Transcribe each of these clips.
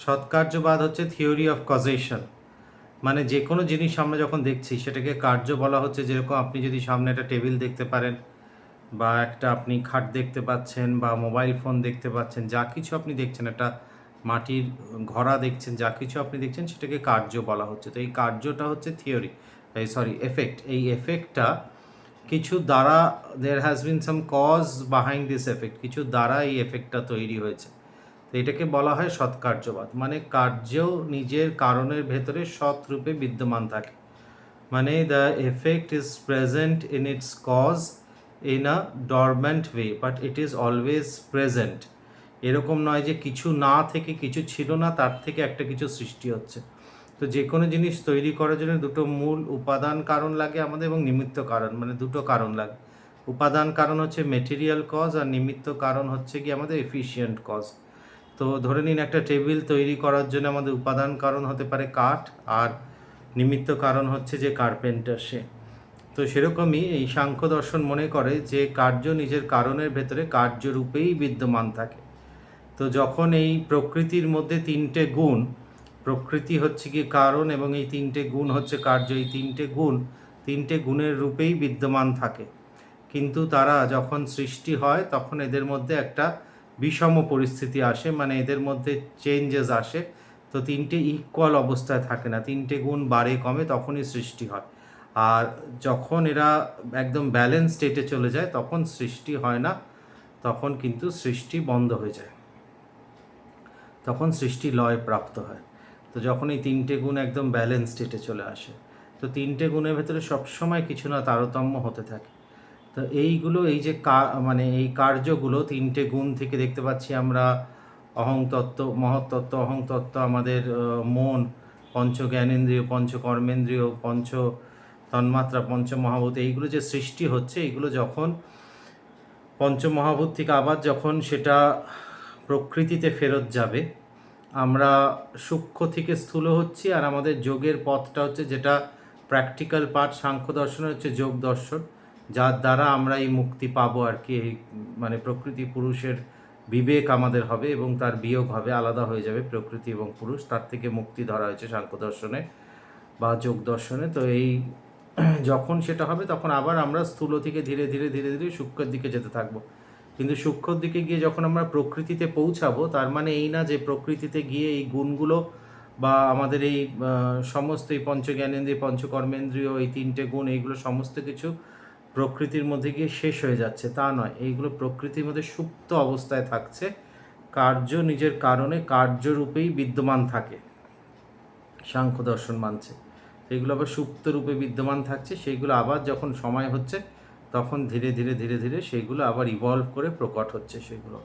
সৎকার্যবাদ হচ্ছে theory of causation. মানে যে কোনো জিনিস আমরা যখন দেখছি সেটাকে কার্য বলা হচ্ছে। যেরকম আপনি যদি সামনে একটা টেবিল দেখতে পারেন, বা একটা আপনি খাট দেখতে পাচ্ছেন, বা মোবাইল ফোন দেখতে পাচ্ছেন, যা কিছু আপনি দেখছেন, একটা মাটির ঘড়া দেখছেন, যা কিছু আপনি দেখছেন সেটাকে কার্য বলা হচ্ছে। তো এই কার্যটা হচ্ছে থিওরি, এফেক্ট। এই এফেক্টটা কিছু দ্বারা, there has been some cause behind this effect, কিছু দ্বারা এই এফেক্টটা তৈরি হয়েছে। তো এটাকে বলা হয় সৎকার্যবাদ। মানে কার্য নিজের কারণের ভেতরে সৎ রূপে বিদ্যমান থাকে। মানে the effect is present in its cause in a dormant way, but it is always present. এরকম নয় যে কিছু না থেকে কিছু ছিল না, তার থেকে একটা কিছু সৃষ্টি হচ্ছে। তো যে কোনো জিনিস তৈরি করার জন্য দুটো মূল উপাদান কারণ লাগে আমাদের, এবং নিমিত্ত কারণ, মানে দুটো কারণ লাগে। উপাদান কারণ হচ্ছে মেটেরিয়াল কজ, আর নিমিত্ত কারণ হচ্ছে কি আমাদের এফিশিয়েন্ট কজ। তো ধরে নিন একটা টেবিল তৈরি করার জন্য আমাদের উপাদান কারণ হতে পারে কাঠ, আর নিমিত্ত কারণ হচ্ছে যে কার্পেন্টার সে। তো সেরকমই এই সাংখ্য দর্শন মনে করে যে কার্য নিজের কারণের ভেতরে কার্যরূপেই বিদ্যমান থাকে। তো যখন এই প্রকৃতির মধ্যে তিনটে গুণ, প্রকৃতি হচ্ছে কি কারণ, এবং এই তিনটে গুণ হচ্ছে কার্য, এই তিনটে গুণের রূপেই বিদ্যমান থাকে। কিন্তু তারা যখন সৃষ্টি হয় তখন এদের মধ্যে একটা বিষম পরিস্থিতি আসে, মানে এদের মধ্যে চেঞ্জেস আসে। তো তিনটে ইকুয়াল অবস্থায় থাকে না, তিনটে গুণ বাড়ে কমে, তখনই সৃষ্টি হয়। আর যখন এরা একদম ব্যালেন্স স্টেটে চলে যায় তখন সৃষ্টি হয় না, তখন কিন্তু সৃষ্টি বন্ধ হয়ে যায়, তখন সৃষ্টি লয় প্রাপ্ত হয়। তো যখন এই তিনটে গুণ একদম ব্যালেন্স স্টেটে চলে আসে, তো তিনটে গুণের ভেতরে সবসময় কিছু না তারতম্য হতে থাকে। তো এইগুলো, এই যে মানে এই কার্যগুলো তিনটে গুণ থেকে দেখতে পাচ্ছি আমরা। অহংতত্ত্ব, মহত্তত্ত্ব, অহংতত্ত্ব, আমাদের মন, পঞ্চ জ্ঞানেন্দ্রিয়, পঞ্চ কর্মেন্দ্রিয়, পঞ্চ তন্মাত্রা, পঞ্চ মহাভূত, এইগুলো যে সৃষ্টি হচ্ছে, এইগুলো যখন পঞ্চমহাভূত থেকে আবার যখন সেটা প্রকৃতিতে ফেরত যাবে, আমরা সূক্ষ্ম থেকে স্থূল হচ্ছি। আর আমাদের যোগের পথটা হচ্ছে, যেটা প্র্যাকটিক্যাল পার্ট সাংখ্য দর্শনের, হচ্ছে যোগ দর্শন, যার দ্বারা আমরা এই মুক্তি পাবো আর কি। এই মানে প্রকৃতি পুরুষের বিবেক আমাদের হবে এবং তার বিয়োগ হবে, আলাদা হয়ে যাবে প্রকৃতি এবং পুরুষ, তার থেকে মুক্তি ধরা হয়েছে সাংখ্য দর্শনে বা যোগ দর্শনে। তো এই যখন সেটা হবে তখন আবার আমরা স্থূল থেকে ধীরে ধীরে ধীরে ধীরে সূক্ষ্মের দিকে যেতে থাকবো। কিন্তু সূক্ষ্মর দিকে গিয়ে যখন আমরা প্রকৃতিতে পৌঁছাবো, তার মানে এই না যে প্রকৃতিতে গিয়ে এই গুণগুলো বা আমাদের এই সমস্ত এই পঞ্চজ্ঞানেন্দ্রিয়, পঞ্চকর্মেন্দ্রীয়, এই তিনটে গুণ, এইগুলো সমস্ত কিছু প্রকৃতির মধ্যে গিয়ে শেষ হয়ে যাচ্ছে, তা নয়। এইগুলো প্রকৃতির মধ্যে সুপ্ত অবস্থায় থাকছে, কার্য নিজের কারণে কার্যরূপেই বিদ্যমান থাকে, সাংখ্য দর্শন মানছে। এগুলো আবার সুপ্ত রূপে বিদ্যমান থাকছে, সেইগুলো আবার যখন সময় হচ্ছে তখন ধীরে ধীরে ধীরে ধীরে সেইগুলো আবার ইভলভ করে প্রকট হচ্ছে সেগুলো।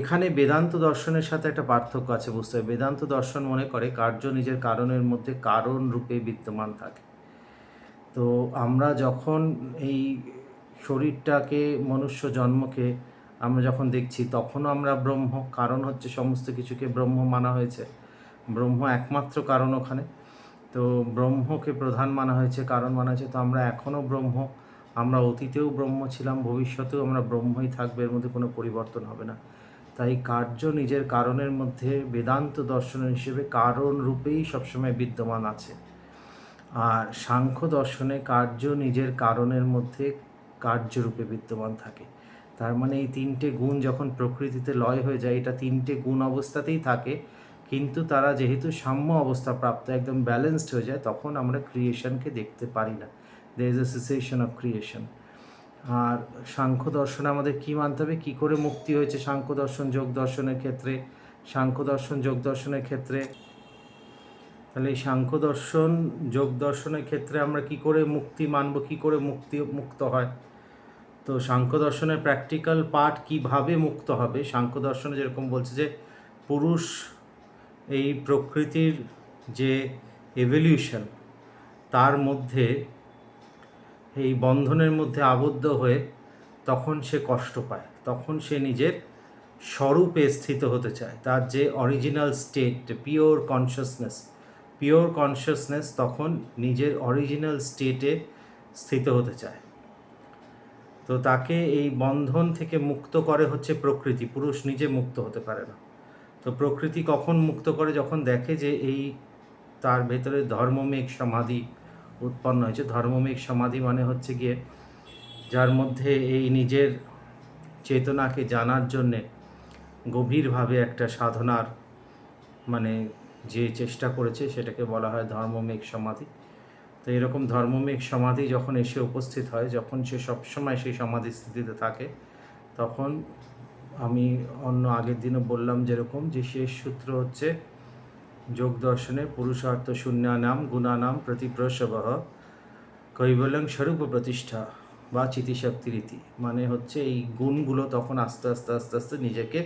এখানে বেদান্ত দর্শনের সাথে একটা পার্থক্য আছে, বুঝতে হবে। বেদান্ত দর্শন মনে করে কার্য নিজের কারণের মধ্যে কারণ রূপে বিদ্যমান থাকে। তো আমরা যখন এই শরীরটাকে, মনুষ্য জন্মকে আমরা যখন দেখছি, তখনও আমরা ব্রহ্ম, কারণ হচ্ছে সমস্ত কিছুকে ব্রহ্ম মানা হয়েছে, ব্রহ্ম একমাত্র কারণ ওখানে। তো ব্রহ্মকে প্রধান মানা হয়েছে, কারণ মানা হয়েছে। তো আমরা এখনও ব্রহ্ম, আমরা অতীতেও ব্রহ্ম ছিলাম, ভবিষ্যতেও আমরা ব্রহ্মই থাকবে, এর মধ্যে কোনো পরিবর্তন হবে না। তাই কার্য নিজের কারণের মধ্যে বেদান্ত দর্শনের হিসেবে কারণ রূপেই সবসময় বিদ্যমান আছে। আর সাংখ্য দর্শনে কার্য নিজের কারণের মধ্যে কার্যরূপে বিদ্যমান থাকে। তার মানে এই তিনটে গুণ যখন প্রকৃতিতে লয় হয়ে যায়, এটা তিনটে গুণ অবস্থাতেই থাকে, কিন্তু তারা যেহেতু সাম্য অবস্থা প্রাপ্ত, একদম ব্যালেন্সড হয়ে যায়, তখন আমরা ক্রিয়েশনকে দেখতে পারি না। There is a cessation of creation. আর সাংখ্য দর্শনে আমাদের কী মানতে হবে, কী করে মুক্তি হয়েছে সাংখ্য দর্শন যোগ দর্শনের ক্ষেত্রে। সাংখ্য দর্শন যোগ দর্শনের ক্ষেত্রে, তাহলে এই সাংখ্য দর্শন যোগ দর্শনের ক্ষেত্রে আমরা কি করে মুক্তি মানব, কি করে মুক্ত হয়। তো সাংখ্য দর্শনের প্র্যাকটিক্যাল পার্ট, কিভাবে মুক্ত হবে। সাংখ্য দর্শনে যেরকম বলছে যে পুরুষ এই প্রকৃতির যে এভলিউশন, তার মধ্যে এই বন্ধনের মধ্যে আবদ্ধ হয়ে তখন সে কষ্ট পায়, তখন সে নিজের স্বরূপে স্থিত হতে চায়, তার যে অরিজিনাল স্টেট, পিওর কনসিয়াসনেস তখন নিজের অরিজিনাল স্টেটে স্থিত হতে চায়। তো তাকে এই বন্ধন থেকে মুক্ত করে হচ্ছে প্রকৃতি, পুরুষ নিজে মুক্ত হতে পারে না। তো প্রকৃতি কখন মুক্ত করে? যখন দেখে যে এই তার ভেতরে ধর্মমেঘ সমাধি উৎপন্ন হয়েছে। ধর্মমেঘ সমাধি মানে হচ্ছে গিয়ে যার মধ্যে এই নিজের চেতনাকে জানার জন্যে গভীরভাবে একটা সাধনার মানে যে চেষ্টা করেছে সেটাকে বলা হয় ধর্মমেঘ সমাধি। তো এরকম ধর্মমেঘ সমাধি যখন এসে উপস্থিত হয়, যখন সে সবসময় সেই সমাধি স্থিতিতে থাকে, তখন আমি আগের দিনও বললাম যেরকম যে শেষ সূত্র হচ্ছে যোগ দর্শনে পুরুষার্থ শূন্যানাম গুণানাম প্রতিপ্রসবঃ কৈবল্যং স্বরূপ প্রতিষ্ঠা বা চিতিশক্তিরীতি। মানে হচ্ছে এই গুণগুলো তখন আস্তে আস্তে আস্তে আস্তে নিজেকে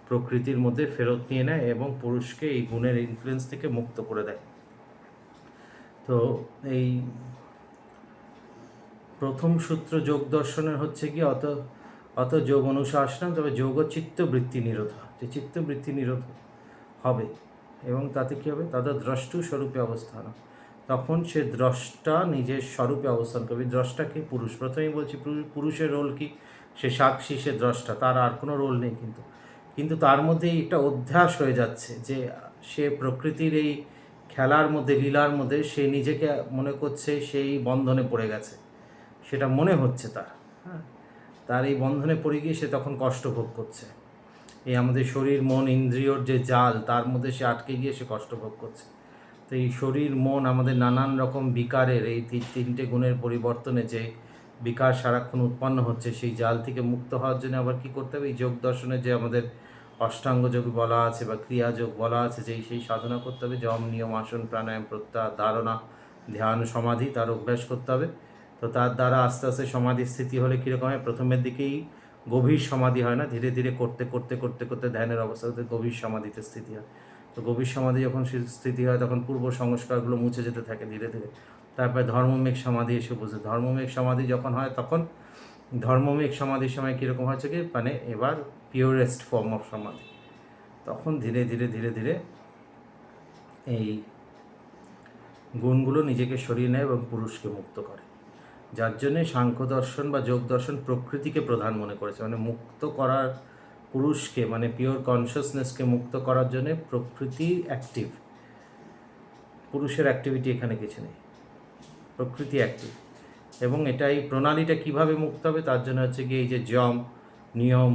প্রকৃতির মধ্যে ফেরত নিয়ে নেয় এবং পুরুষকে এই গুণের ইনফ্লুয়েন্স থেকে মুক্ত করে দেয়। তো এই প্রথম সূত্র যোগ দর্শনের হচ্ছে কি অত যোগ অনুশাসন, তবে যোগ চিত্তবৃত্তি নিরোধ, যে চিত্তবৃত্তি নিরোধ হবে এবং তাতে কী হবে? তাদের দ্রষ্টু স্বরূপে অবস্থান, তখন সে দ্রষ্টা নিজের স্বরূপে অবস্থান করবে। দ্রষ্টাকে পুরুষ, প্রথমেই বলছি পুরুষের রোল কি? সে সাক্ষী, সে দ্রষ্টা, তার আর কোনো রোল নেই। কিন্তু তার মধ্যেই একটা অভ্যাস হয়ে যাচ্ছে যে সে প্রকৃতির এই খেলার মধ্যে, লীলার মধ্যে সে নিজেকে মনে করছে সেই বন্ধনে পড়ে গেছে, সেটা মনে হচ্ছে তার। হ্যাঁ, তার এই বন্ধনে পড়ে গিয়ে সে তখন কষ্ট ভোগ করছে। এই আমাদের শরীর মন ইন্দ্রিয়র যে জাল, তার মধ্যে সে আটকে গিয়ে সে কষ্ট ভোগ করছে। তো এই শরীর মন আমাদের নানান রকম বিকারের এই তিনটে গুণের পরিবর্তনে যে বিকার সারাক্ষণ উৎপন্ন হচ্ছে, সেই জাল থেকে মুক্ত হওয়ার জন্য আবার কী করতে হবে? এই যোগ দর্শনে যে আমাদের অষ্টাঙ্গ যোগ বলা আছে বা ক্রিয়াযোগ বলা আছে, যে সেই সাধনা করতে হবে। যম, নিয়ম, আসন, প্রাণায়াম, প্রত্যাহার, ধারণা, ধ্যান, সমাধি, তার অভ্যাস করতে হবে। তো তার দ্বারা আস্তে আস্তে সমাধি স্থিতি হলে কীরকম হয়? প্রথমের দিকেই গভীর সমাধি হয় না, ধীরে ধীরে করতে করতে করতে করতে ধ্যানের অবস্থাতে গভীর সমাধিতে স্থিতি হয়। তো গভীর সমাধি যখন স্থিতি হয়, তখন পূর্ব সংস্কারগুলো মুছে যেতে থাকে ধীরে ধীরে। তারপরে ধর্মমেঘ সমাধি এসে উপস্থিত। ধর্মমেঘ সমাধি যখন হয়, তখন ধর্মমেঘ সমাধির সময় কীরকম হচ্ছে কি? মানে এবার পিওরেস্ট ফর্ম অফ সমাধি। তখন ধীরে ধীরে ধীরে ধীরে এই গুণগুলো নিজেকে সরিয়ে নেয় এবং পুরুষকে মুক্ত করে। যার জন্যে সাংখ্য দর্শন বা যোগ দর্শন প্রকৃতিকে প্রধান মনে করেছে। মানে মুক্ত করার, পুরুষকে মানে পিওর কনসিয়াসনেসকে মুক্ত করার জন্যে প্রকৃতি অ্যাক্টিভ, পুরুষের অ্যাক্টিভিটি এখানে কিছু নেই, প্রকৃতি অ্যাক্টিভ। এবং এই প্রণালীটা কিভাবে মুক্ত হবে? তার জন্য হচ্ছে কি এই যে যম, নিয়ম,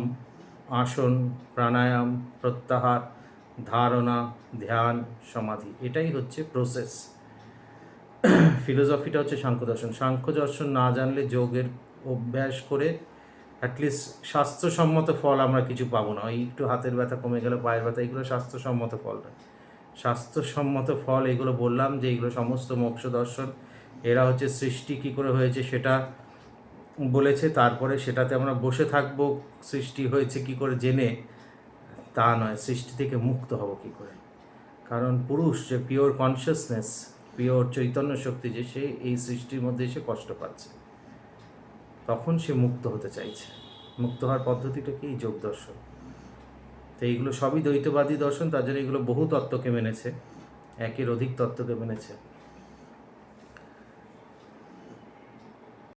আসন, প্রাণায়াম, প্রত্যাহার, ধারণা, ধ্যান, সমাধি, এটাই হচ্ছে প্রসেস। ফিলোসফিটা হচ্ছে সাংখ্য দর্শন। সাংখ্য দর্শন না জানলে যোগের অভ্যাস করে অ্যাটলিস্ট স্বাস্থ্যসম্মত ফল আমরা কিছু পাবো না। ওই একটু হাতের ব্যথা কমে গেল, পায়ের ব্যথা, এগুলো স্বাস্থ্যসম্মত ফল নয়। স্বাস্থ্যসম্মত ফল এগুলো বললাম যে এগুলো সমস্ত মোক্ষ দর্শন, এরা হচ্ছে সৃষ্টি কী করে হয়েছে সেটা বলেছে, তারপরে সেটাতে আমরা বসে থাকবো সৃষ্টি হয়েছে কি করে জেনে, তা নয়। সৃষ্টি থেকে মুক্ত হব কি করে? কারণ পুরুষ যে পিওর কনসিয়াসনেস, পিওর চৈতন্য শক্তি, যে সে এই সৃষ্টির মধ্যে এসে কষ্ট পাচ্ছে, তখন সে মুক্ত হতে চাইছে। মুক্ত হওয়ার পদ্ধতিটা কি? যোগ দর্শন। তো এইগুলো সবই দ্বৈতবাদী দর্শন, তার জন্য এগুলো বহু তত্ত্বকে মেনেছে, একের অধিক তত্ত্বকে মেনেছে।